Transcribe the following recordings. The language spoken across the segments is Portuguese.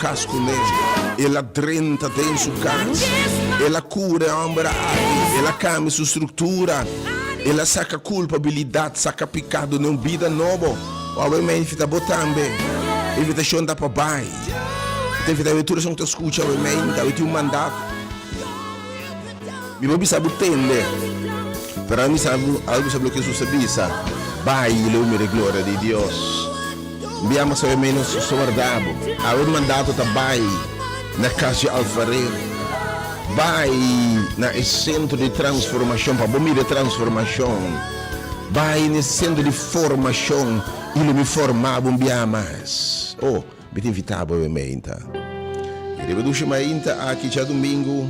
casa com ele. Ela drenta dentro sua casa. Ela cura a ombra aqui. Ela cambia sua estrutura. Ela saca culpabilidade, saca pecado numa vida nova. Obviamente, está botando. Invitação da papai. Tem que ter tudo que escuta, obviamente. Tem um mandato. Eu não sabe entender. Para mim, algo sabe o que Jesus disse. Vai, lume de glória de Deus. Viamo saber menos guardado. Há um mandato também na casa de alfareiro. Vai na centro de transformação, para bom de transformação. Vai nesse centro de formação. Ele me formava um dia mais. Oh, me invitava obviamente. E depois de manhã, aqui já domingo,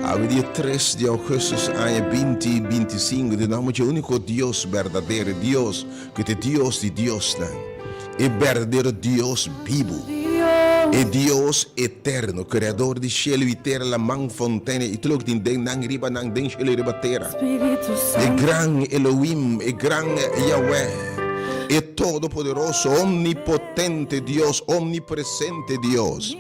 ao dia 3 de agosto, ano 2025, de nome de único Deus verdadeiro, Deus, que é Deus de Deus, é verdadeiro Deus vivo, é Deus eterno, criador de céu e terra, a mão fontaine, e tudo que tem na riba, na den céu e riba terra. É grande Elohim, é grande Yahweh. É todo-poderoso, omnipotente Deus, omnipresente Deus.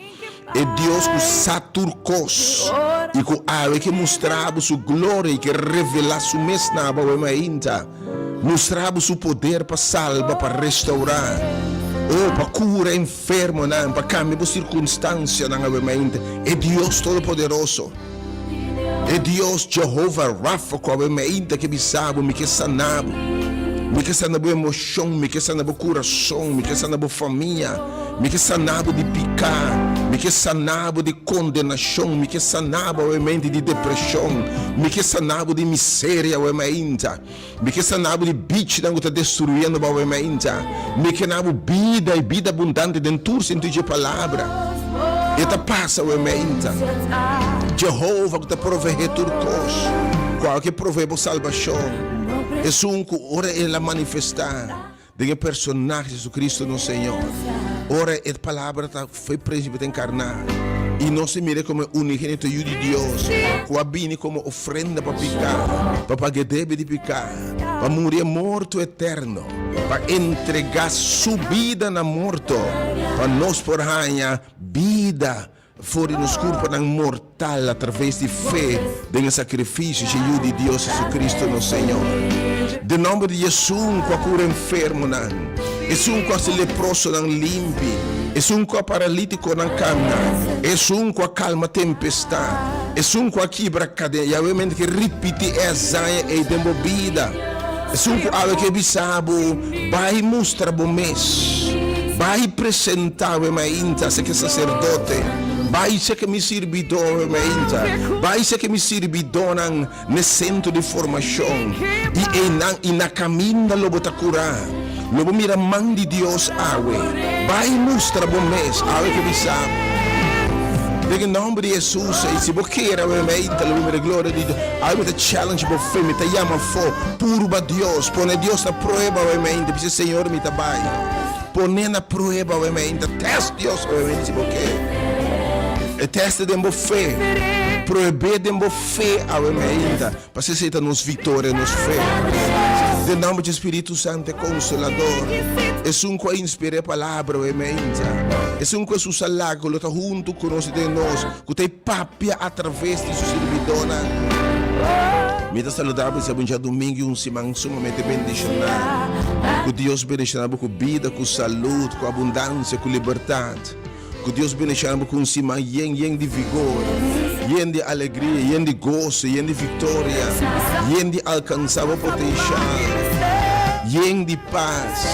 É Deus que saturcos e que mostrava sua glória e que revelava sua mesnaba mostrava seu poder para salvar, para restaurar, para curar enfermo, para cambiar circunstâncias. É Deus todo-poderoso. É Deus Jehová Rafa, que me sabe, que sanava. Me que sanava emoção, me que sanava coração, me que sanava família, me que sanava de picar, me que sanava de condenação, me que sanava obviamente de depressão, me que sanava de miséria obviamente, me que sanava de bicho que está destruindo obviamente, me que sanava vida e vida abundante dentro do sentido de palavra. E te passa obviamente. Jeová que te provê turcos, qual que provê por salvação. É um que ora ela manifestar de personagem de Jesus Cristo no Senhor. Ora a palavra foi presa para encarnar e não se mira como unigênito de Deus, que vem como ofrenda para picar, para pagar débito de picar, para morrer morto eterno, para entregar sua vida na morto, para nós por ganhar vida. Fora nos corpo mortal através de fé de sacrifício de Deus Jesus Cristo no Senhor. De nome de Jesus, que a cura enfermo não. É que se leproso não limpe. É que a paralítico não caminha. É que a calma tempestade. É que a quebra cadeia. E obviamente que repite essa e demo vida. É que algo que bisabo vai mostrar bom mês. Vai apresentar o mainta se que sacerdote. Vai ser que me servidor, vai ser que me servidor no centro de formação e na caminho lobo ta curar, lobo mira mão de Deus awe, vai mostrar bom mês, awe que me sabe. Em nome de Jesus, e se você quer a glória de Deus, I te challenge por fé, me te chama for, puro para Deus, põe Deus na prova, diz Senhor, me te vai, põe na prova, teste Deus, se você quer. E teste de fé, proibir de fé ainda, para se aceitar nos vitórias, nos fé. De nome do Espírito Santo, Consolador, é que inspira a palavra, é que su salago, que está junto conosco de nós, que tem papia através de sua servidora. Me dá saudável, se é domingo, um semana sumamente bendicionado. Que Deus bendicionado com vida, com saúde, com abundância, com liberdade. Que Deus bendicionado com cima yen de vigor, yen de alegria, yen de gozo, yen de vitória, yen de alcançar o potencial, yen de paz,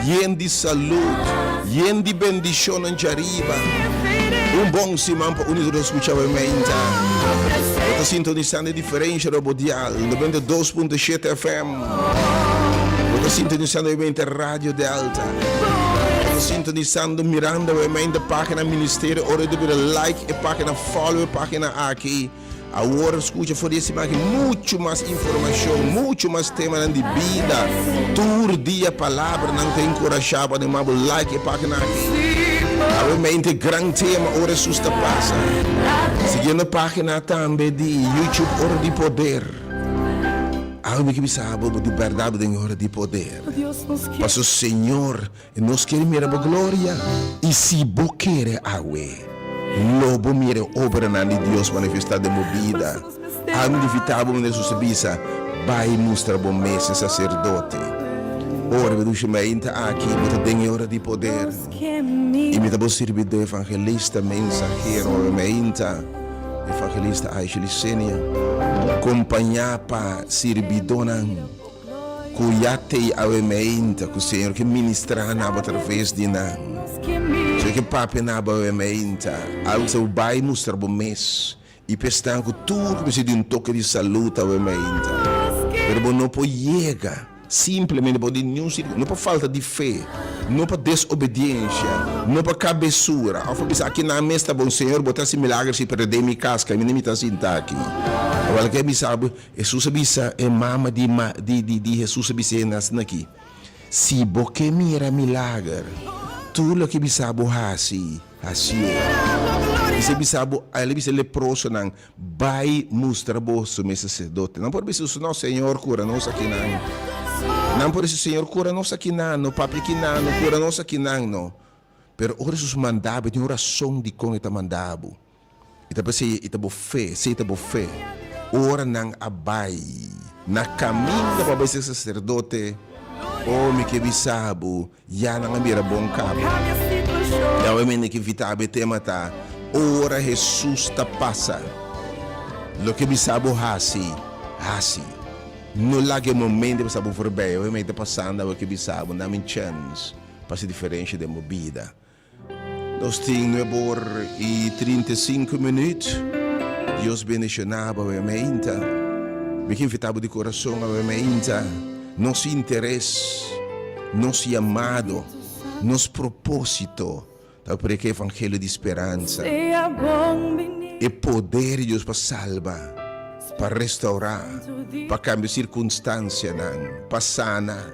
yen de saúde, yen de bendição em arriba. Bom semana para unir os escuchar o menta. Estou sintonizando a diferença do Bodial, 92.7 FM. Estou sintonizando o menta Rádio de Alta. Sintonizando, mirando a página Ministério, hora de ver like a página, follow a página aqui. Agora escuta por esse mais muito mais informação, muito mais tema de vida. Todo dia palavra não tem encorajado de mais like a página aqui. Obviamente grande tema hora susta passa. Seguindo a página também de YouTube Hora de Poder. Algo que sabe de verdade de hora de poder. Dios nos quiere. Mas o Senhor nos quer mirar a glória. E se você quer awe, lobo mira obra na de Deus manifestada em vida. Algo inevitável de sua bisa, vai mostrar bom mês sacerdote. Ora, vedo que me entra aqui, mas tem hora de poder. E me dá servir do evangelista, mensageiro, me entra. Evangelista Aisha Licenia, acompanhar para servidona, cuidate a ementa, que o Senhor que ministrar na através de nós. Se que papi na ementa, ao seu pai mostrar bom mês e pestar que tudo precisa de toque de saúde a ementa. Pero não pode chegar simplesmente pode não por falta de fé, não por desobediência, não por cabeçura. Ao falar aqui na mesa, bom Senhor, botar esse milagre se perder minha casca, minha limita sentar aqui. Agora que me sabe, Jesus sabia é mama de Jesus sabia nascer aqui. Se você mira milagre, tudo que me sabe assim é. E se me sabe, ele me leproso não, vai mostrar bolso meu sacerdote. Não pode ser não, Senhor, cura nós aqui não. Não por isso, Senhor, cura nós aqui não, papi aqui não, cura nós aqui não. Pero ora Jesus mandava, tem oração de como ele mandava. E também se ele fé, ora não abai, na caminho para ser sacerdote, homem que me sabe, já não mira bom cabo. Já o homem que vitava te matar, ora Jesus ta passa. Lo que me sabe assim. No lage momento para saber bem, eu me passando o que bisabo, dá me chance para ser diferente da minha vida. Nós temos 9h35. Deus bendicionava a minha mente. Me invitava de coração a minha mente. Nosso interesse, nosso amado, nosso propósito, para que o evangelho de esperança e poder de Deus para salvar. Para restaurar, para cambiar circunstância, para sanar,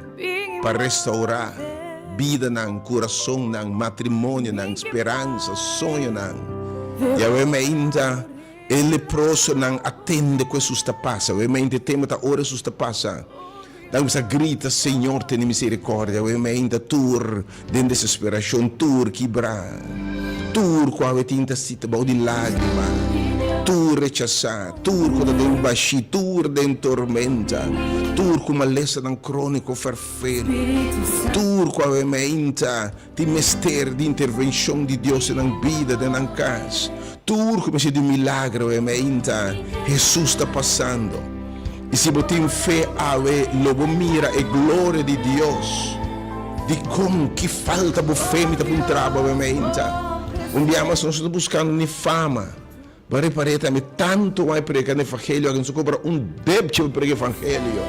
para restaurar vida, coração, matrimônio, esperança, sonho. E a ainda ele próximo não atende com isso que passa. A ainda tem muita hora isso que passa. Então você grita, Senhor, tem misericórdia. A ainda tur de desesperação, tur quebrar, tur qual é tinta cita de lágrima. Tu rechazar, tu quando tem um baixi, tu tem tormenta, tu com uma lesa de crônico ferfero, tu com a mente de mistério de intervenção de Deus na vida, na casa, tu como se de milagre, a mente, Jesus está passando. E se você tem fé, logo mira a glória de Deus, de como que falta a fé, me dá um trabalho, a mente. Dia nós estamos buscando fama. Para também tanto vai pregar no evangelho, que não se cobra débito para pregar o evangelho.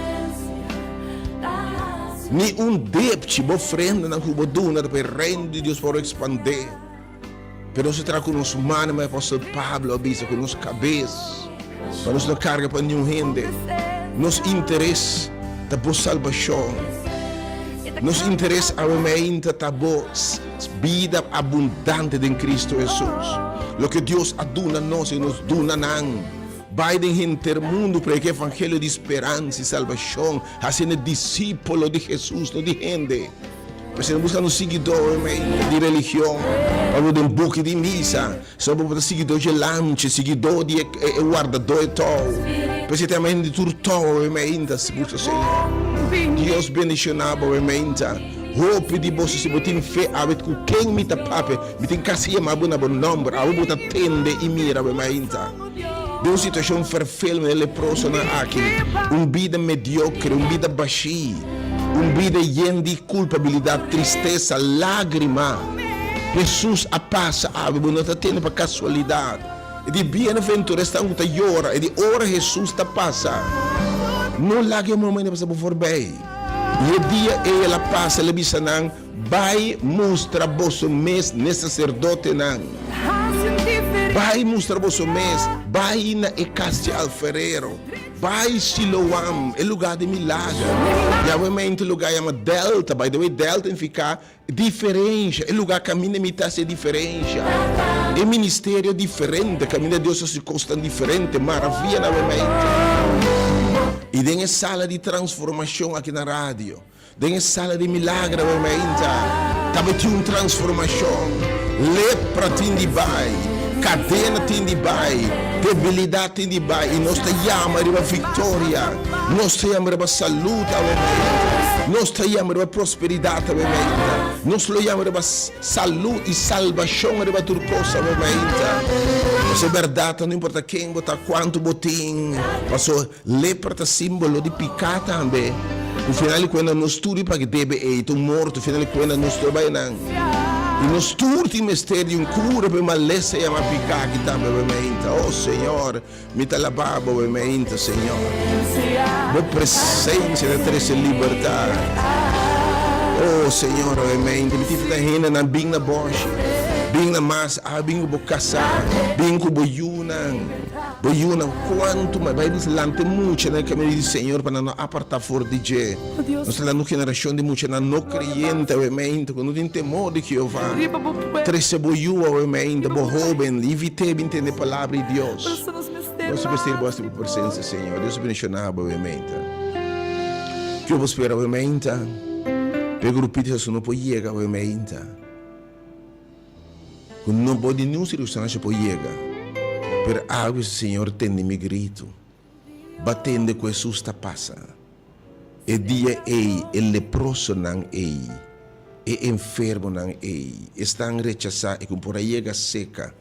Ni débito, boa ofrenda, não cubo duna, para o reino de Deus para expandir. Pero se trata com os humanos, mas o apóstolo Pablo avisa com nossa cabeça, para nos não carga para nenhum gente. Nosso interesse da boa salvação, nosso interesse aumenta da boa vida abundante em Cristo Jesus. Lo que Deus aduna nós e nos duna não. Vai de intermundo para que o evangelho de esperança e salvação, sendo discípulo de Jesus, não de gente. Mas não buscando seguidor de religião, para de book de missa, só para seguidor de lanche, seguidor de guardador e tal. Mas também de turtão, ainda se busca Senhor. Deus bendicionava a mente. Hope di bosso se botin fe avet ku quem me tapape me tem casia mabuna bon nombre a bota tende e mira be mainta de uma situação ferfel me leproso na aqui vida mediocre vida baixi vida llena de culpabilidade tristeza lágrima Jesus a passa a não está tendo para casualidade e de bem-aventura está um hora e de hora Jesus está passa não lágrima momento para por bem. E o dia ela passa, ela diz não, vai mostrar vosso mês nesse sacerdote não. Vai mostrar vosso mês, vai na casa alfereiro, vai Siloam, é lugar de milagre. E obviamente o lugar chama Delta, by the way, Delta fica diferente, é lugar caminho de mitad é diferente. É ministério diferente, caminho de Deus se consta diferente, maravilha novamente. E tem sala de transformação aqui na rádio. Tem sala de milagre, também tem uma transformação. Lepra tem de bai, cadena tem de bai, debilidade tem de bai. E nós te chamamos para vitória, nós te chamamos para saúde, nós te chamamos para prosperidade, nós te chamamos para saúde e salvação para tudo coisa. Mas é verdade, não importa quem botar quanto botim, mas lepra é símbolo de picar também. No final, quando nós estudo para que deve ir morto, no final, quando nós trabalhamos, e nós estudo o mistério, cura para malessa e a picar aqui também, oh Senhor, me te lavava, Senhor. Boa presença de trazer liberdade. Oh Senhor, me te fica rindo na bing na boche. Bing na mas, bing bo casa, bing ko boyunan, quanto mais vai dislante muito na caminho do Senhor para não apartar for DJ. Nós lá no geração de muito na não crente, obviamente, quando tem temor de Jeová. Trece boyu, obviamente, bo jovem, evite entender a palavra de Deus. Nós vestir vossa presença, Senhor. Deus abençoe, obviamente. Que eu vou esperar, obviamente. Pego o pito se não pode chegar, obviamente. Não pode nenhuma circunstância pode chegar. Pero algo o Senhor tem de me grito. Batendo com Jesus está passa. E dia ei, el leproso não ei. E enfermo não ei. Estão rechaçados e com por aí chega seca.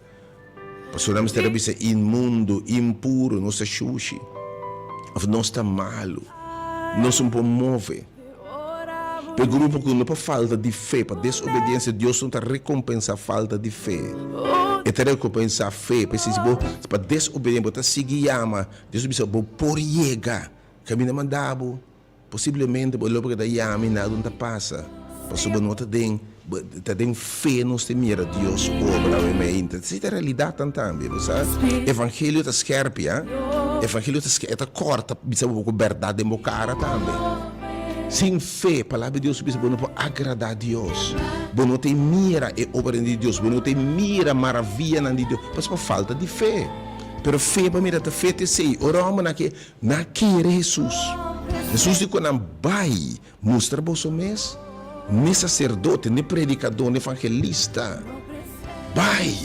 Pastoramos terabisa imundo, impuro, não está xuxi. Não está malo. Não se pode mover. O grupo que não para falta de fé, para desobediência, Deus não está recompensar a falta de fé. E está recompensar a fé, para desobediência, para seguir ama, Deus precisa por chegar, caminho mandado, possivelmente, por logo da yama e nada não passa. Para subir nota tem fé, nós tememos Deus obra, obviamente. Isso é a realidade também, sabe? Evangelho está esquerpe, Evangelho está corta, precisa uma verdade em cara também. Sem fé, a palavra de Deus precisa agradar a Deus. Não tem mira e obra de Deus. Não tem mira maravilha de Deus. Mas por falta de fé. Pero fé, para mira, a fé te sei. Oramos naquele Jesus. Jesus disse que não vai mostrar você mesmo. Nem sacerdote, nem predicador, nem evangelista. Vai.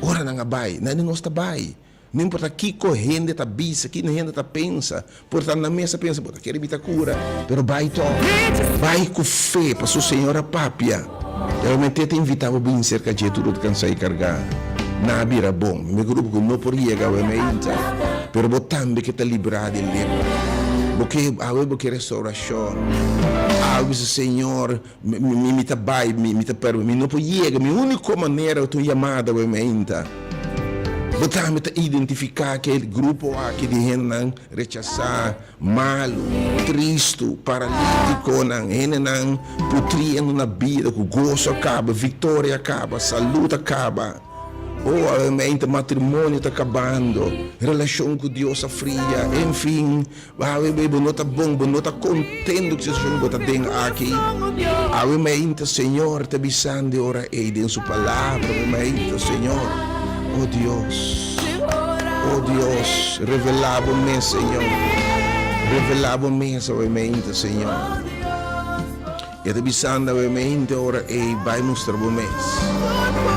Ora não vai. Não nós está vai. Não importa que corrente está bisa, que gente está pensa, portanto na mesa pensa, bota quer evitar cura, pero vai com fé para o Senhor a papia. Realmente te invitava bem cerca de tudo que cansar e carregar. Na bira bom, meu grupo não podia chegar a pero botando que está livrado de lepra. Porque restauração. O Senhor me está vai, me não podia chegar, minha única maneira eu estou chamada a Botamos a identificar aquele grupo que de gente rechaçar, malo, triste, paralítico, não putrindo na vida, que o gozo acaba, vitória acaba, saúde acaba. Obviamente, matrimônio está acabando, relação com Deus está fria, enfim, não está bom, não está contente que Jesus está dentro aqui. Obviamente, Senhor, está avisando ora e em sua palavra, obviamente, Senhor. Oh Deus, revelava-me, Senhor. Revelava-me, obviamente, Senhor. E te bisanda, obviamente, ora e vai mostrar-me.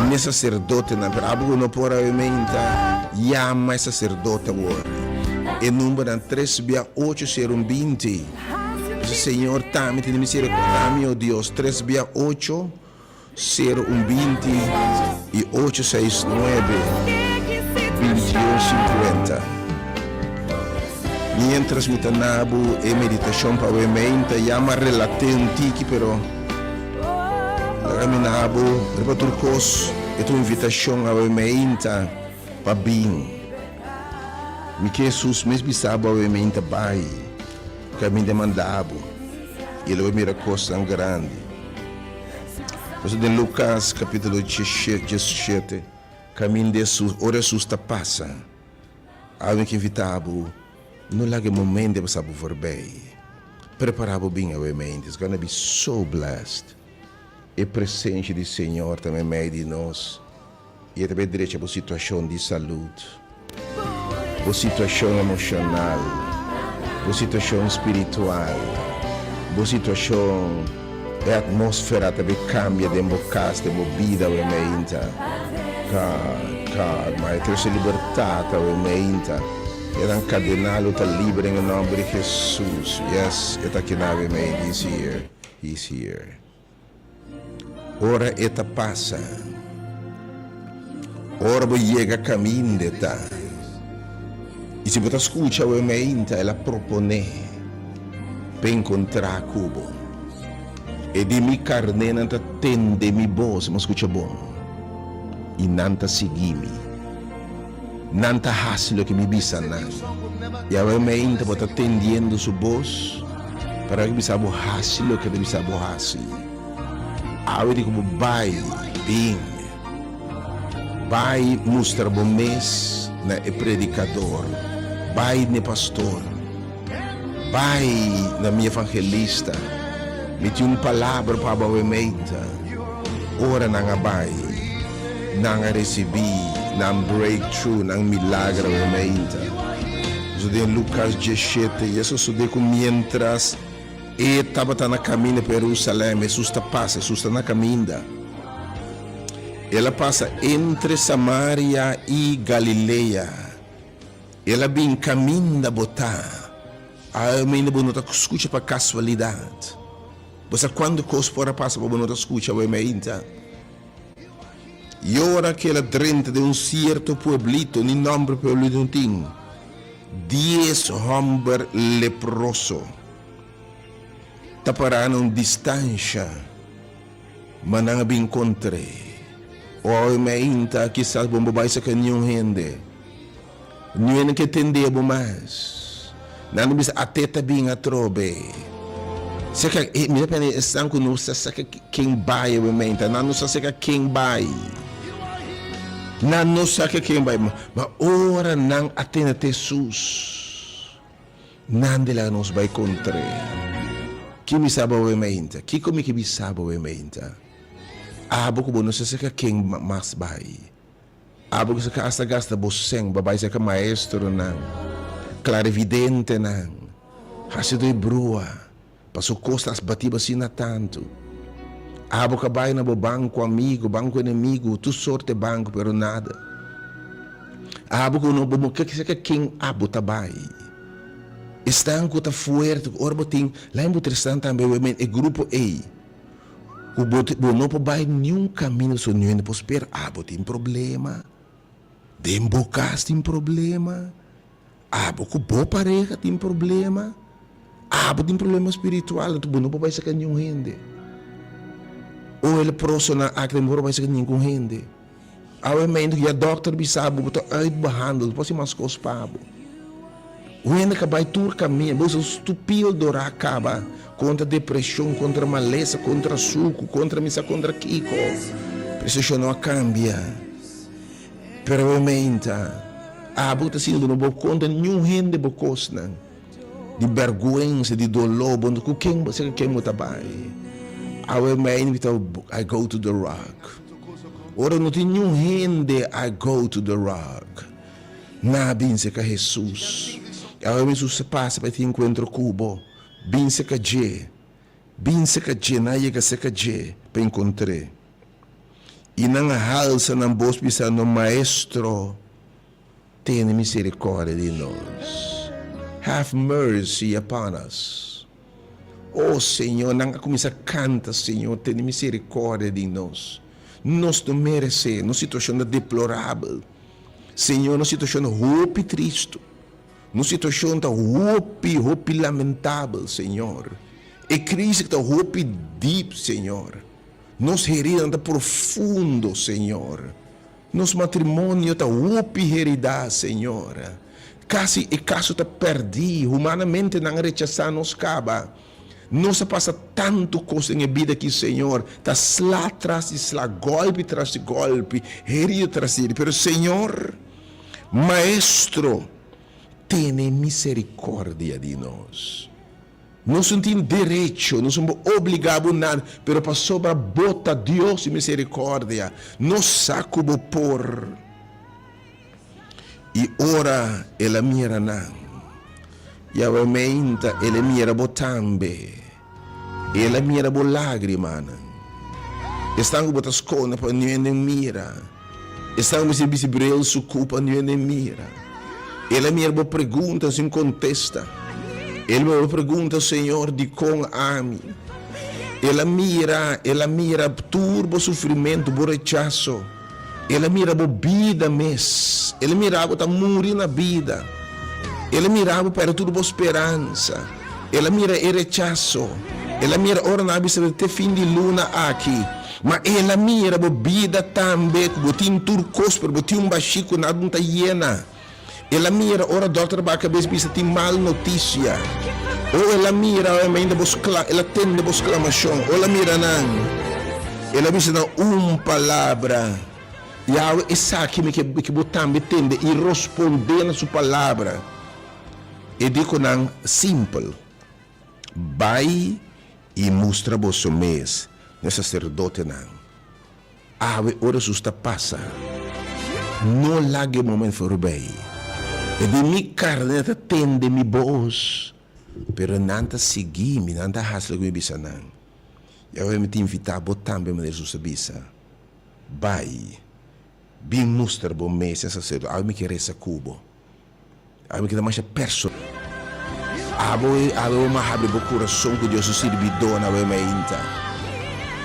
Nem sacerdote, não pode, obviamente, chama sacerdote agora. E número 3, 8, 20. Senhor, também te misericórdia, meu Deus, 3, 8. 0, 20 e 869 2150. Mientras me tanabo e meditação para o mente, chama relatante, pero caminhabo, repatur cos, e tua invitação ao mente para bem. Me que Jesus mesmo sabe ao mente pai, caminho demandado, e ele mira coisa tão grande. Mas em Lucas capítulo 17, caminho de Jesus, ora Jesus está passa. Alguém que invitava, não lage momento de passar por bem. Preparava bem a mente. It's gonna be so blessed. E presença do Senhor também meio de nós. E também direito para a situação de saúde, para a situação emocional, boa situação espiritual, boa situação e atmosfera também cambia de casa, de vida, we meinta. God, mas ter libertad, we meinta. Era encadenado, está livre em nome de Jesus. Yes, está aqui na we meinta, he's here. Ora eta passa. Ora voi chega a caminho de ta. E se você escuta we meinta, ela propone para encontrar cubo. E di mi carne nanta tende mi voz, mas escuta bom. E nanta seguimi. Nanta hasilo que me bisa nan. E a we meinta bota tendendo su voz para que bisa bo hasilo que bisa bo hasi. Awe di como bai bing. Bai mostra bom mês na predicador. Bai ne pastor. Bai na minha evangelista. Meti palavra para a meita. Ora nanga bai. Nanga recebi. Nang breakthrough. Nang milagre a meita. So de Lucas 17. Jesus so de com mientras estava na caminho para Jerusalém. Jesus passa. Jesus na caminho. Ela passa entre Samaria e Galileia. Ela vem caminho da botar. A menina bonita escuta para casualidade. Você quando coisa fora passa para bonita escuta a menina. E ora que ela dentro de certo pueblito, nem nome pueblito tem. 10 homens leproso. Taparando uma distância, mas não a encontrei. O meinta quizás bomba vai ser que nenhum rende. Nenhum que tende mais. Não bisa ateta bem a trobe. Se que me depende estão com nós se que quem vai o meinta, não nos se que quem vai. Não nos se que quem vai, mas ora não atenda Jesus. Não de lá nos vai encontrar. Que me sabe o meinta? Que como que me sabe o meinta? Abo ko bono sa ka king mas bay. Abo ko sa ka asa gasta boseng babay sa ka maestro nang clarividente nang hasido'y brua pasukos tas batiba sina tanto. Abo ka bay na bo banco amigo, banco inimigo, tu sorte banco pero nada. Abo ko no bomo ka sa ka king abo tabay. Estão ko ta fuerte orbo ting lain bo tristan também e grupo A. O não vai nenhum caminho só não pode esperar. Tem problema. Dembocas tem problema. Com boa pareja tem problema. Tem problema espiritual. Tu não vai sacar nenhum rende. Ou ele próximo na acre não vai sacar nenhum rende. Ao menos que a doutor sabe que tu behandel, pode ser mais coisa para o rende que vai tur caminho, você estúpido dora acaba. Contra depressão, contra maleza, contra suco, contra missa, contra Kiko. Preciso não cambia. Pero aumenta. Buta sino não vou conta nenhum rende bocos não. De vergonha, de dolor, quando quem você quer muito bem. Aumenta I go to the rock. Ora não tem nenhum rende I go to the rock. Na binse que Jesus. Jesus se passa para te encontrar cubo. Bin se ka je, na yega se ka je, para encontrar. E não halsa não vos bisa no maestro, tenha misericórdia de nós. Have mercy upon us. Oh Senhor, não começa a cantar, Senhor, tenha misericórdia de nós. Nós não merecemos, numa situação deplorável. Senhor, numa situação roupa e triste. Numa situação roupa lamentável, Senhor. E crise que está roupa deep, Senhor. Nos heridas está profundo, Senhor. Nos matrimônio está roupa herida, Senhor. Casi e caso está perdido, humanamente não rechazar nos caba. Nos passa tanto coisa em vida aqui, Senhor. Está slá atrás de slá, golpe tras de golpe, herida tras herida. Pero, Senhor, Maestro, tenha misericórdia de nós. Nós não temos direito, não somos obrigados a nada, mas para sobre a bota Deus e misericórdia, nos saco por. E ora ela mira não. E obviamente ele mira botambe. Ele mira bo lágrima. Estão botas escona para ninguém mira. Estão bisi bril su culpa ninguém mira. Ele mira bo pergunta sem contesta. Ele me pergunta Senhor de com ami. Ele mira turbo sofrimento, bo rechaço. Ele mira bo vida mes. Ele mira bo tá morir na vida. Ele mirava para tudo por esperança. Ele mira o rechaço. Ele mira ora na bisa ter fim de luna aqui. Mas ele mira a vida também. Botin turcos, botin baxico, nada não tá hiena. Ele mira ora doutor para a cabeça bisa tem mal notícia. Ou ele mira ainda ela tende a exclamação. Ou ela mira não. Ele bisa não palavra. E aí essa aqui que botam tende e responder na sua palavra. E digo não simples. Vai e mostra vosso mês no sacerdote não. Ave ora susta passa. Não lage momento for bem. E de mi carne tende mi voz. Pero nanta segui mi nanta hasla com bisa não. E eu me te invitar botar bem maneira susta bisa. Vai. Bem mostra bom mês sacerdote. Ave me querer essa cubo. Ave me querer mais perso. Abo uma abre o coração que Deus servidor na mente.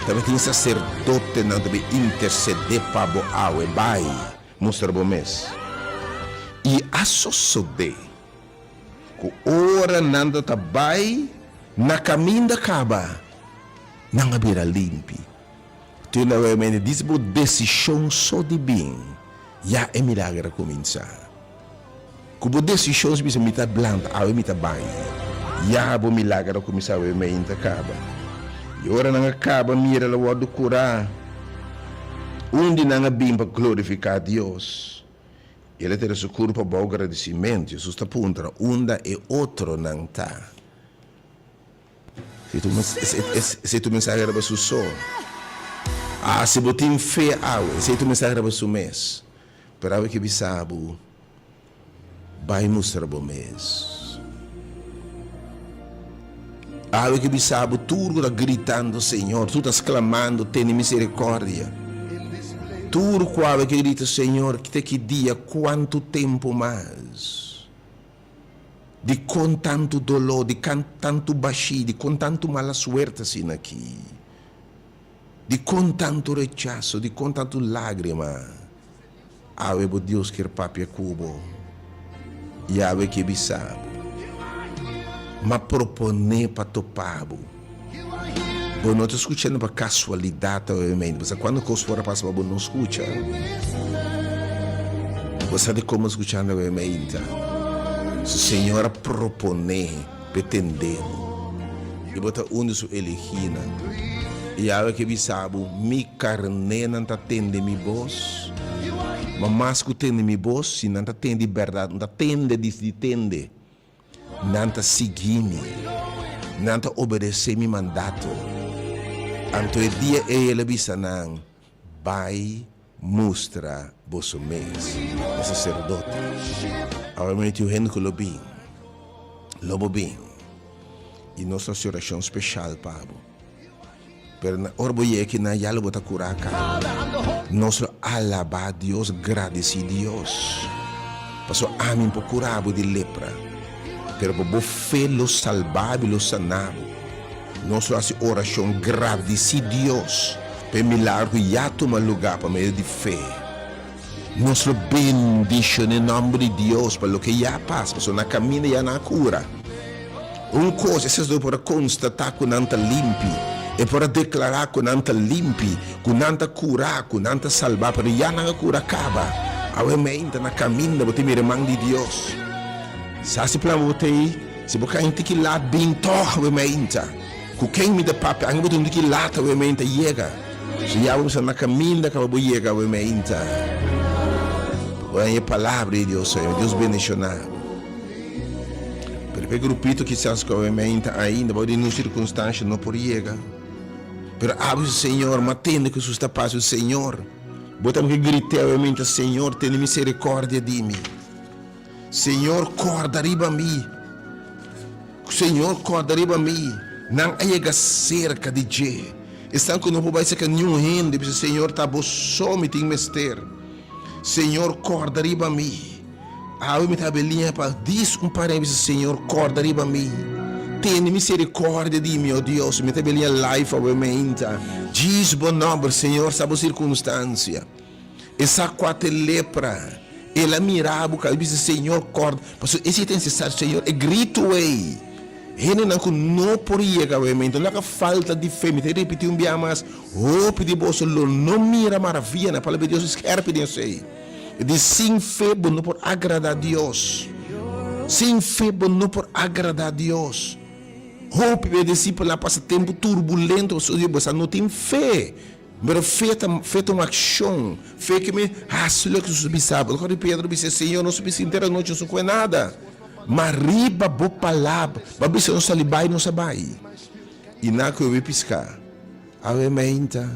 Também tem sacerdote não deve interceder para bo awe vai mostrar bom mês. E associade que ora nanda tabai na caminho da caba não abrirá limpe. Tu na mente diz bo decisão só de bem já é milagre começar. Kubo decisões bisa mita blanca, awe mita bem. Ya bo milagre começar a mente acaba. E ora não acaba mira la wado curar. Onde não bem para glorificar Deus. Ele terá seu corpo para o agradecimento. Jesus está punta onda e outro não tá. Se tu mensagem era para su sol. Se botin fé awe, se tu mensagem era para su mês. Para awe que bisabu. Vai mostrar bom mês. Ave que bisabo, tudo está gritando, Senhor, tu estás clamando, tem misericórdia. Tudo qual que grita, Senhor, que te que dia, quanto tempo mais? De com tanto dolor, de com tanto baixi, de com tanto mala suerte assim aqui. De com tanto rechaço, de com tanto lágrima. Ave bo Deus que papia cubo. E ave que bisabo. Mas propone para topabo. Eu não estou escutando para casualidade, mas quando coisa fora passa para não escuta. Você sabe como escutar na mente? Se o Senhor propone, pretendendo, e bota onde se elegina, e ave que bisabo, mi carne não está tendo mi voz. Mas que tem mi voz, se não tem de verdade, não tem de tende, não seguir-me, não obedecer meu mandato. Então o dia ele bisa não vai mostrar vosso mês, o sacerdote. Obviamente o reino lobo bem, e nossa oração especial Pablo. Pero na orboye que na yalo bota curaca. Nosso alaba Deus, agradecer Deus. Passou amin por curabo de lepra. Pero por fé lo salvado, lo sanado. Nosso oração agradecer Deus. Por milagre já toma lugar para meio de fé. Nosso bendição em nome de Deus para o que já passa, passou na caminho já na cura. Coisa vocês do para constatar que não está limpo. E para declarar que não está limpo, que não está curar, que não está salvar, para já não cura acaba. Obviamente, na caminho, você me irmão de Deus. Se para você, se você não tem que lá bem torre, obviamente, que quem me dá papel, não tem que lá, obviamente, chega. Se já vamos na caminho, acaba de chegar, obviamente. A palavra de Deus, Deus bendicionado. Pero o grupito que se obviamente ainda, pode em circunstância, não por chegar. Pero abre o Senhor, matendo que isso está passando, Senhor. Botamos que gritar, obviamente, Senhor, tem misericórdia de mim. Senhor, corda arriba a mim. Senhor, corda riba mi. Não aiga cerca de je. Estão com não vai ser que nenhum rende. Senhor, tá bom só me tem mester. Senhor, corda riba mi. Awe me tabelinha para diz parênteses, Senhor, corda riba mi. Tenha misericórdia de mim, ó Deus. Me tabelinha life, obviamente. Diz bom nome, Senhor, sabe a circunstância. Essa quatro lepra. Ela mirava, o disse, Senhor, corda. Mas esse tem necessário, Senhor, é grito aí. Ele não podia, obviamente. Não há falta de fé. Me te repetir dia mais. Oh, pedi bolso, não mira maravilha. Na palavra de Deus, esquerda, Deus aí. De sem fé, não por agradar a Deus. Sem fé, não por agradar a Deus. Hope, meu discípulo, lá passa tempo turbulento. Você não tem fé. Mas feita uma ação. Fé que me raslo que você sabe. Agora Pedro disse, Senhor, não subi inteira noite, não sou nada. Mariba, boa palavra. Babi, se não salibai, não sabai. E na que eu vi piscar. A emenda.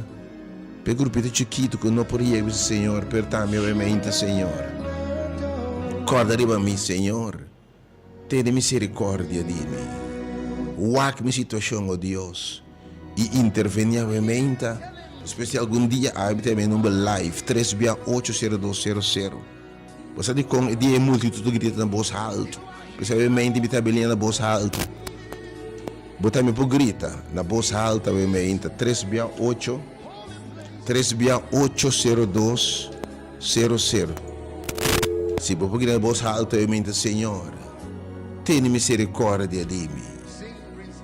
Pego o pito chiquito que não podia, Senhor. Pertame, a emenda, Senhor. Corda riba mim, Senhor. Tenha misericórdia de mim. Uac minha situação, ó Deus. E intervenha, a emenda. Especial algum dia, habita meu número live 3680200. Você diz com dia multitude que grita na voz alta. Principalmente me tabelinha na voz alta. Botar me por grita na voz alta, obviamente 3680200. Se por grita na voz alta, obviamente, Senhor, tenha misericórdia de mim.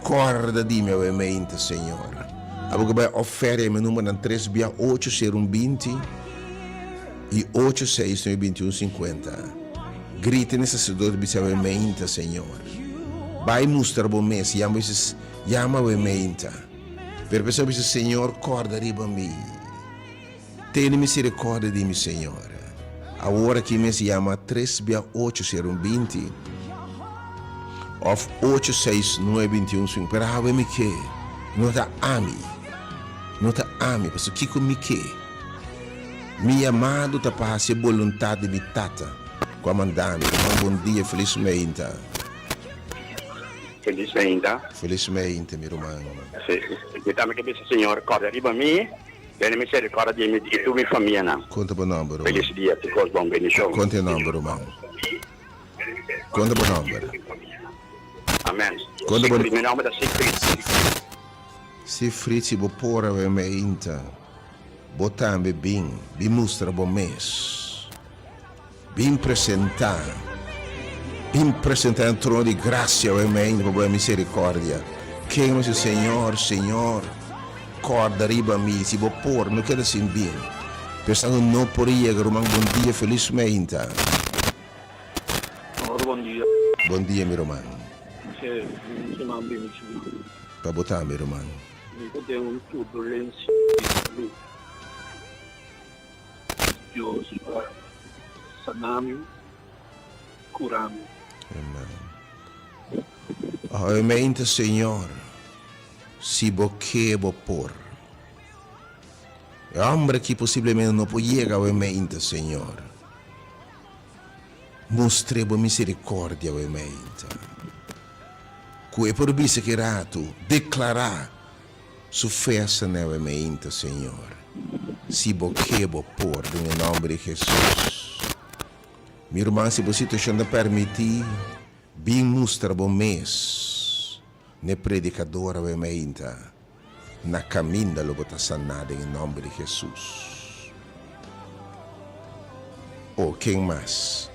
Corda de mim, obviamente, Senhor. Agora vai oferecer meu número na 3680120 e 862150. Grite nessa cidade de Senhor. Vai mostrar bom mês, llama o ementa. Pero pessoa diz, Senhor, corda riba mim. Tenha misericórdia de mim, Senhor. A hora que me chama 3680120 of 869150. Pero a me que não tá ami. Não tá ami, porque que comigo que mi amado tá para ser vontade de tata. Comandante, bom dia, felizmente. Felizmente, meu irmão. Eu também quero dizer, Senhor, corda riba mim. Tenha misericórdia de mim e da minha família. Conta bom nome, irmão. Feliz dia, te gosto, bom bendição. Conta o nome, irmão. Conta bom nome. Amém. Conta bom nome. Meu nome é Siegfried. Siegfried, se você pôr a minha botar-me bem mostra bom mês. Bem apresentar em trono de graça, amém, por misericórdia. Quem é o Senhor, corda riba mim, se vou pôr, não quero assim bem. Pensando não por aí, irmão, bom dia, felizmente. Bom dia. Bom dia, meu irmão. Para botar, meu irmão. Eu tenho turbulência. Deus, saname, curame. Amém. Amém, Senhor. Se você vou pôr. Homem que possivelmente não pode chegar ao amém, Senhor. Mostre a misericórdia, amém. Que é por isso que rato declarar sua festa, amém, Senhor. Se você vou pôr, em nome de Jesus. Minha irmã, se você está permitir, bem mostra bom mês, ne predicador, amém, na caminho da luta sanada em nome de Jesus. Oh, quem mais?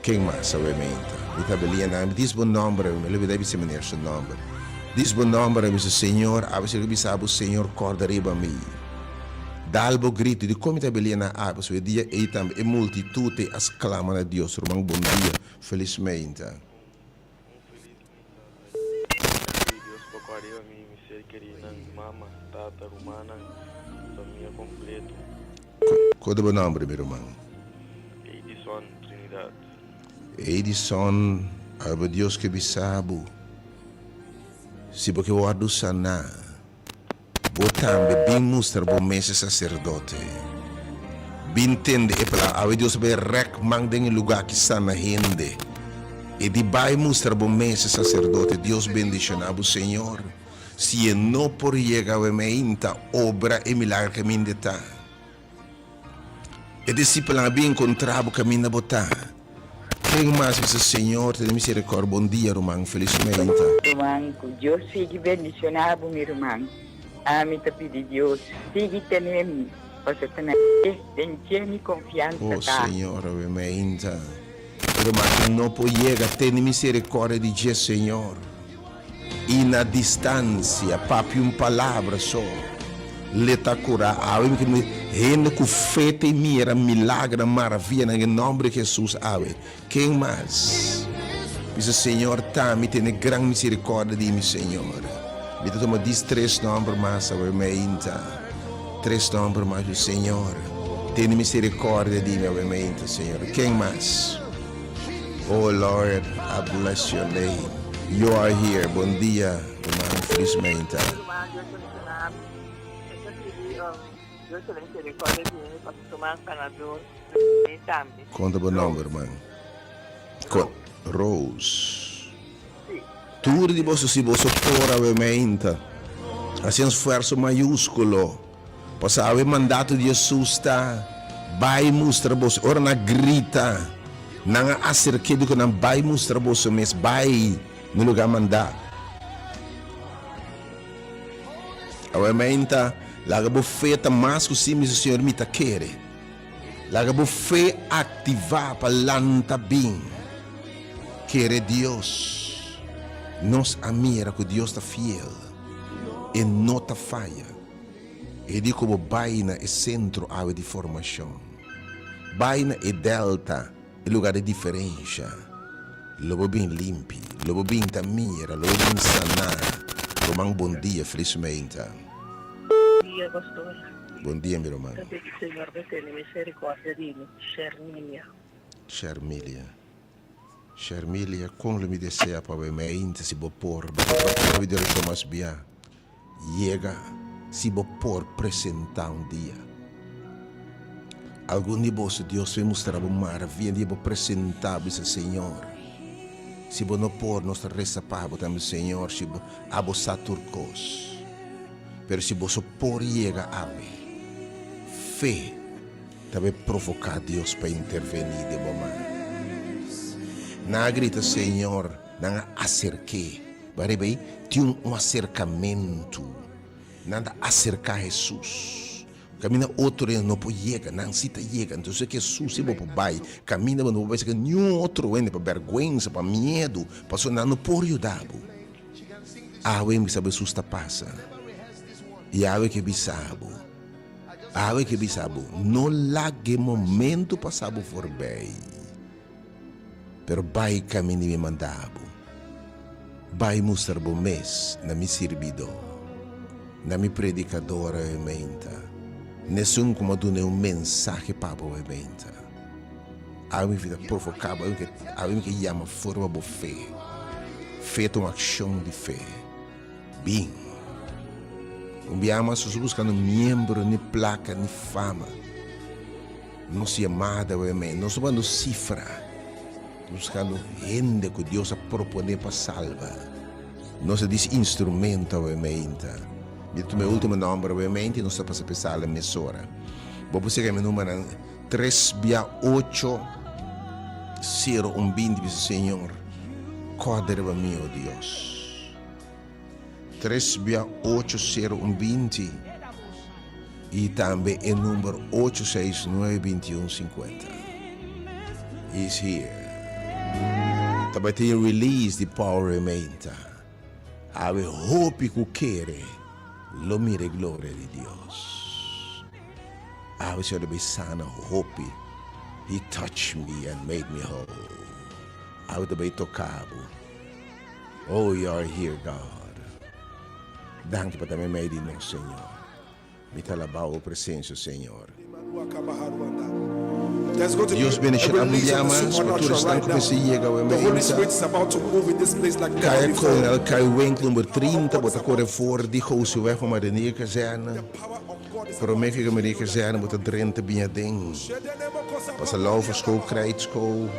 Quem mais, amém? Itabelia na diz bom nome, ele deve ser menor seu nome. Diz bom nome, Senhor, a você que sabe o Senhor corda riba mim. Dalbo grito de como itabelia na água, so dia e também e multitude as clamam a Deus, irmão, bom dia, felizmente. Deus procuraria a mim, ser querida, mama, tata, romana, família completa. Qual é o nome, meu irmão? Edison, Trinidad. Edison, aba Deus que sabe. Se porque o ado sana, botambe bem mostra bom mês sacerdote. Bem entende e para aba Deus be rec mang deng lugar que sana hende. E de bai mostra bom mês sacerdote, Deus bendicionado, Senhor. Se não por chegar a meinta, obra e milagre caminho de tá. E discípulo bem encontrado caminho de botar. Quem mais você, Senhor, tem misericórdia, bom dia, irmão, felizmente. Irmão, que Deus siga bendicionado, meu irmão. Amém, te pedi Deus, siga tendo, você tem confiança. Oh, Senhor, obviamente. Irmão, não pode chegar, tem misericórdia de Deus, Senhor. E na distância, papi palavra só. Leta curar, ave que rende com fé e mira, milagre, maravilha, em nome de Jesus, ave. Quem mais? Diz o Senhor, tá, me tem grande misericórdia de mim, Senhor. Me toma diz 3 nomes mais, ave, meinta. 3 nomes mais do Senhor. Tem misericórdia de mim, ave, meinta, Senhor. Quem mais? Oh Lord, I bless your name. You are here. Bom dia, irmão, felizmente. Conta o nome, irmão. Rose. Tudo de você, se você for obviamente, assim esforço maiúsculo. Passar o mandato de Jesus está, vai mostrar você, ora na grita, não acerca do que não vai mostrar você, mas vai no lugar mandar. Obviamente, laga bufeta mais que o Senhor me tá querer. Laga bufeta ativar para lanta bem. Querer Deus. Nos amira que Deus está fiel. E não está falha. E digo como baina é centro de formação. Baina é delta, é lugar de diferença. Lobo bem limpo, lobo bem tamira, lobo bem sanar. Romão, bom dia, felizmente. Bom dia, pastor. Bom dia, meu irmão. Eu peço que o Senhor me tenha misericórdia de mim, Charmília. Charmília, quando me deseja para ver me ainda se vou pôr, para ver direito mais bem. Chega, se vou pôr apresentar dia. Algum de vós, Deus vai mostrar uma maravilha, de vou apresentar ao Senhor. Se vou não pôr nossa reza para também, Senhor, se vou abusar turcos. Mas se você pôr chega a ver, fé também provocar Deus para intervenir de momento. Não grita, Senhor, não acerque. Mas bem, tem um acercamento. Nada acercar Jesus. Camina outro não pode chegar, não se chega. Então, se Jesus se vai para bai, camina não vai ser nenhum outro ende para vergonha, para medo, para sonar não pode ajudar. A que sabe Jesus está passa. E a que bisabo. A que bisabo. Não lague momento passado por bem. Pero bai caminho me mandabo. Bai mostrar bom mês na mi servidor. Na mi predicadora ementa. Nessun como dune um mensagem para o ementa. A minha vida provocava, a minha que chama forma de fé. Feito uma ação de fé. Bem. Umbiama se buscando membro, nem placa, nem fama. Não se amada o ementa. Não se buscando cifra. Buscando gente que Deus a propõe para salvar. Não se diz instrumento obviamente. Dito meu último nome obviamente não se passa pensar a emissora. Vou buscar meu número 3680120 Senhor. Corda-me meu Deus. 3680120 e também o número 8692150. Is here. Também tem o release de Power Menta. Ave hope que quere, lo mire glória de Deus. Ave se de sana hope. He touched me and made me whole. Ave também tocado. Oh, you are here, God. Danke para também me no Senhor. Me talabao presença, Senhor. Deus bendiga a minha mas para todos estão que se chega o Holy Spirit is about to move in this place like Cai never com before. ela, cai o número 30, bota correr fora de José, vai para a Marinha Caserna. Pero me fica me que zijn moet het rente binja ding. Pas a laufer school, krijtschool.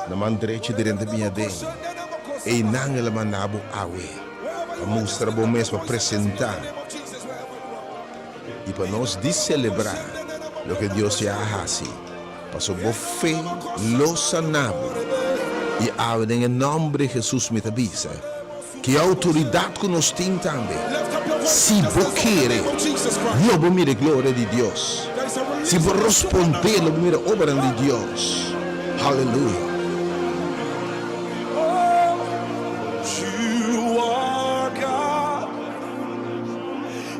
Na man dreetje de rente binja ding. E nangele man nabu awe. A mostra bom mês para apresentar. E para nós de celebrar o que Deus já faz. Para o fé, los sanabo. E awe em nome de Jesus me avisa. Que a autoridade que nós temos também. Se você quer, eu vou me glória de Deus. Se você responder, eu vou me obra de Deus. Aleluia. You are God,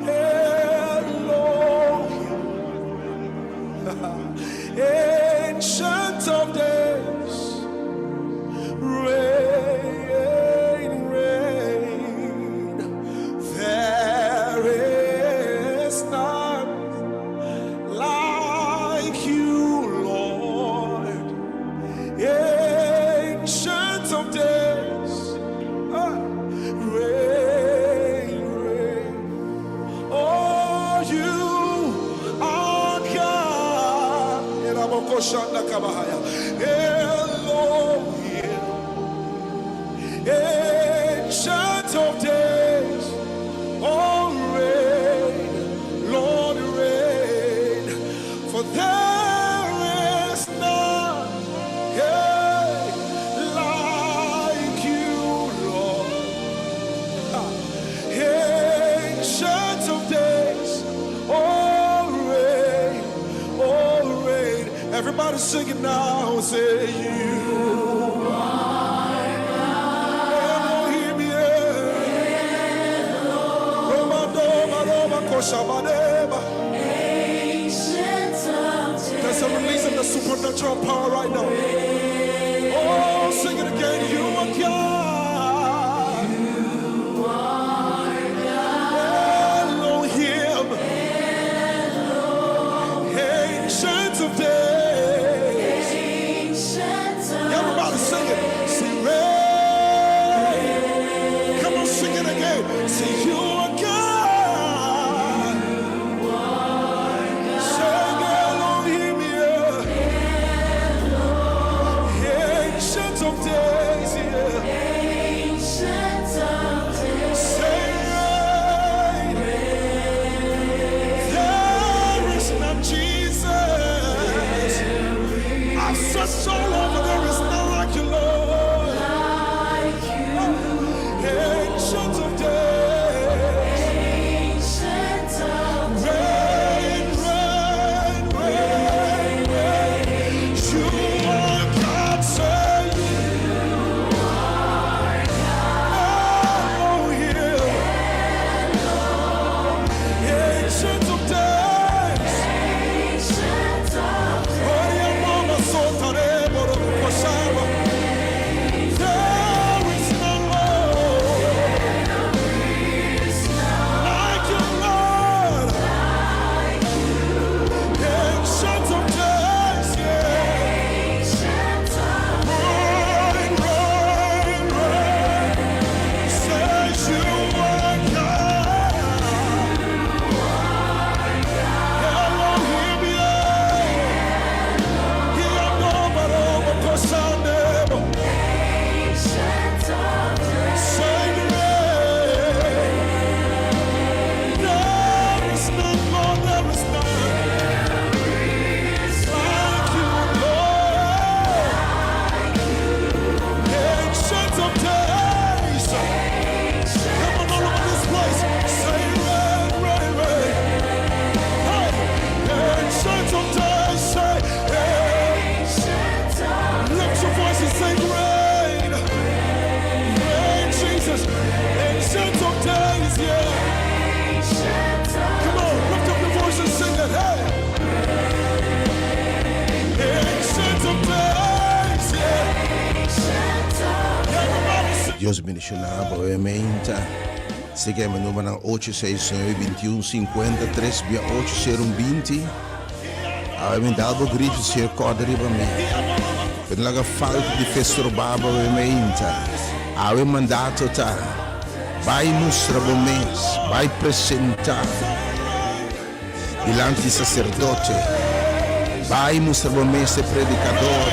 Elohim, Ancient of Days, reign, reign. There is none like you, Lord, Ancient of Days. Reign, reign. Oh, you are God. Elohim, Ancient of Days. Oh, reign, Lord, reign. For there is none like you, Lord. Ancient of Days, oh reign, oh reign. Everybody sing it now, say you are God. Elohim, Roma, Doma, Roma, Koshabadeba. There's a release of the supernatural power right now. Oh, sing it again, you are God. Elohim, Ancient of Days. Everybody sing it. Sing reign. Come on, sing it again. Say you are God. Sing Elohim, yeah. Ancient of Days, yeah. Say reign. There is none, Jesus. I've searched all over, there is none like you, Lord. Ancient of Days. Reign, reign, reign, reign. You are God, say you are Elohim. Ancient of Days. Oh, yeah, mama, so terrible, Koshaba. There is none, Lord, like you, Lord. Ancient of Days, yeah. Reign, reign, reign. Says you are God. Elohim, yeah. Yeah, no, but over Koshandebo. Say reign. There is none, Lord, there is none like you, Lord. Ancient of Days. Come on, all over this place. Say reign, reign, reign. Hey, Ancient of Days. Say lift your voice and say reign. Reign, Jesus. Ancient of Days, yeah. Come on, lift up your voice and sing that. Hey. Ancient of Days, yeah. Everybody sing. Deus bendicionar, obviamente. Seguimos no número 869-2150-3 via 80120. Obviamente, algo grito se recorda riba me. Per la falta di festorbaba, obviamente. Ave mandato ta. Vai mostra bom mês. Vai apresentar. delante sacerdote. Pai, mostra-me esse predicador.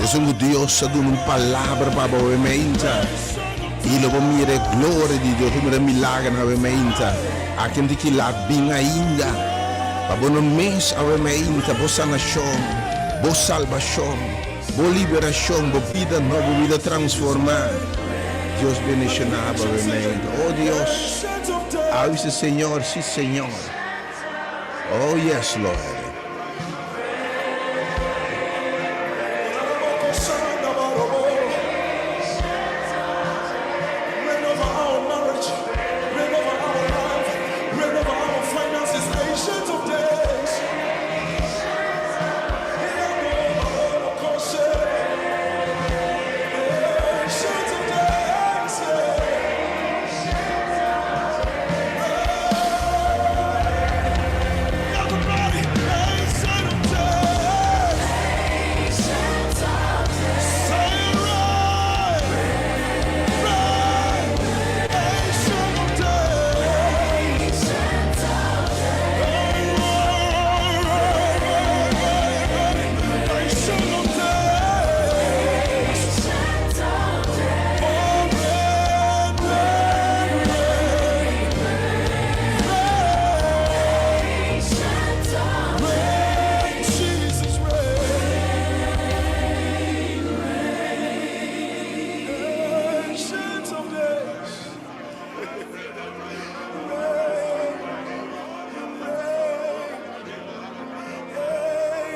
És Deus que dá uma palavra para a mente. E lo mire glória de Deus, mire milagre na mente. Aquele que lá bem ainda. Para no mês a mente, boa sanação, boa salvação, boa liberação, boa vida nova, boa vida transformada. Deus bendicionava a mente. Oh Deus, ave Senhor, sim Senhor. Oh yes, Lord. Reign over our marriage, reign over our life, reign over our finances, Ancient of Days. Ancient of Days, everybody, Ancient of Days. Say right, right, Ancient of Days. Ancient of Days. Jesus Ancient of Days.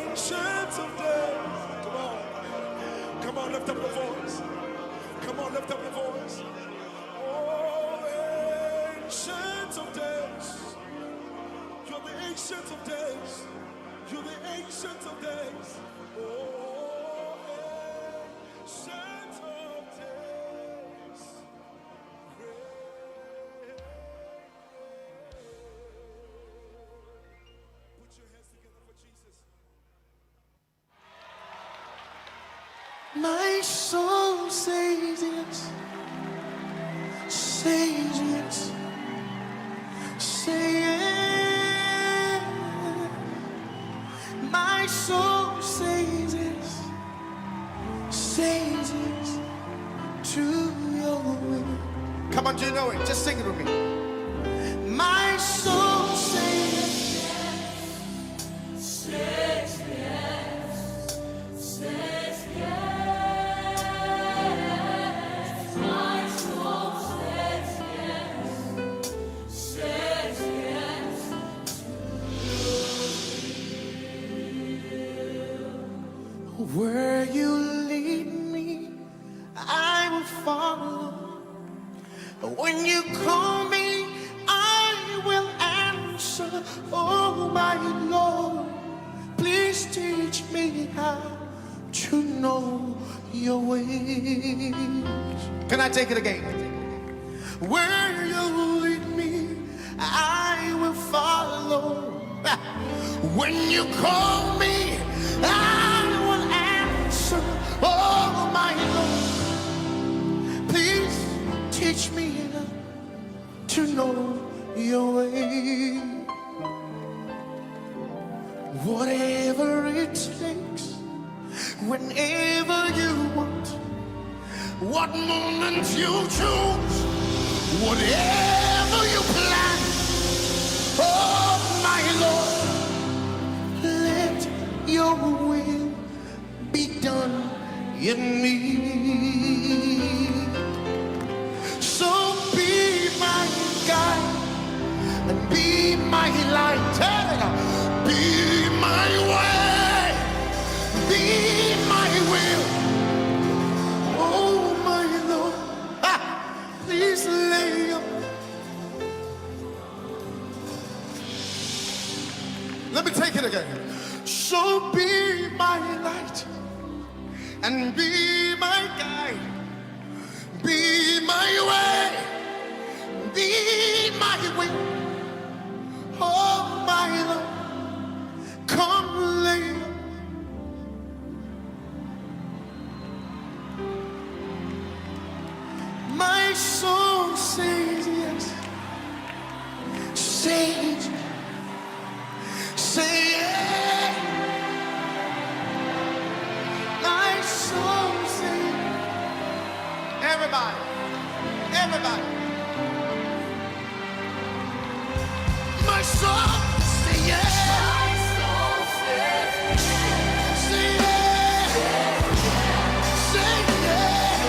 Ancient of Days. Come on, lift up your voice. Come on, lift up your voice. Oh, Ancient of Days. You're the Ancient of Days. You're the Ancient of Days. Oh, Ancient of Days. Put your hands together for Jesus. My soul says yes, says yes, say yes. My soul says yes, says yes to your will. Come on, do you know it? Just sing it with me. My soul says yes. Where you lead me, I will follow. When you call me, I will answer. Oh my Lord, please teach me how to know your ways. Can I take it again? Where you lead me, I will follow. When you call me, I will answer. Oh my Lord, please teach me to know your way. Whatever it takes, whenever you want, what moment you choose, whatever you plan. Oh my Lord, let your will be done in me. So be my guide and be my light. Be my way, be my will. Oh my Lord, please lay your. Let me take it again. So be my light and be my guide, be my way, be my way. Oh my Lord, come lay. My soul says yes, says Everybody. Everybody. My soul say yes. Say yes. Say yes.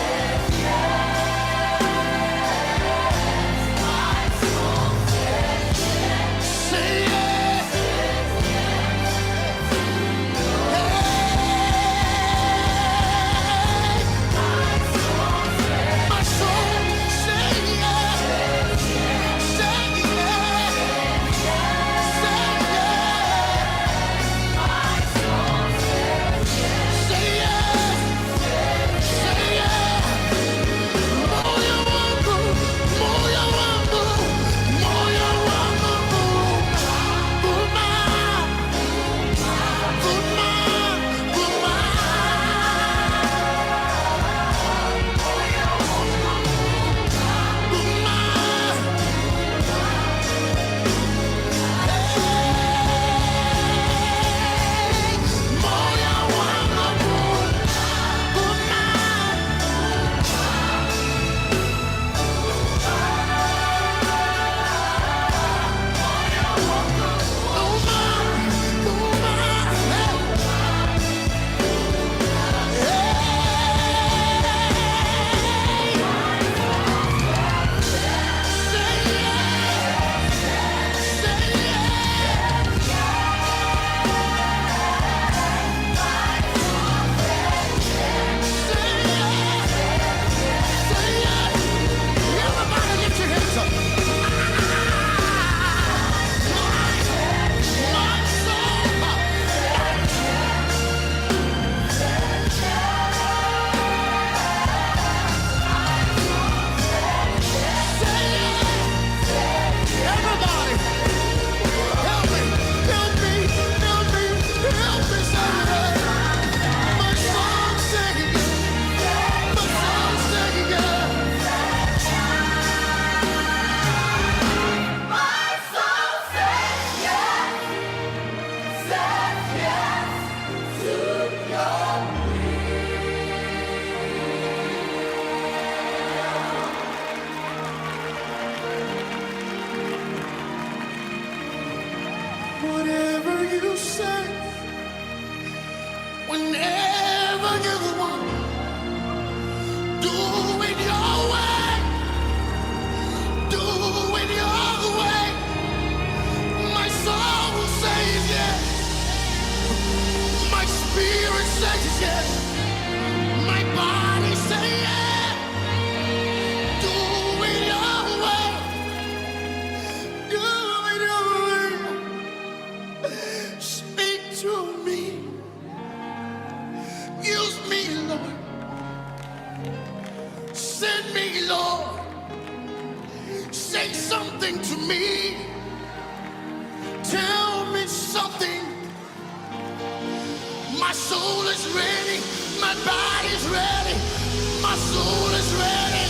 Say yes. My soul say yes. Say yes. Say yes. Say yes. Say yes. Moyo wangu, moyo wangu, moyo wangu, guma, guma, guma. Whatever you say, whenever you want, do it your way, do it your way. My soul says yes, my spirit says yes, my body says yes. Do it your way, do it your way. Speak to me. Use me, Lord. Send me, Lord. Say something to me. Tell me something. My soul is ready. My body's ready. My soul is ready.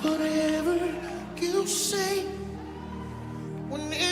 Whatever you say, whenever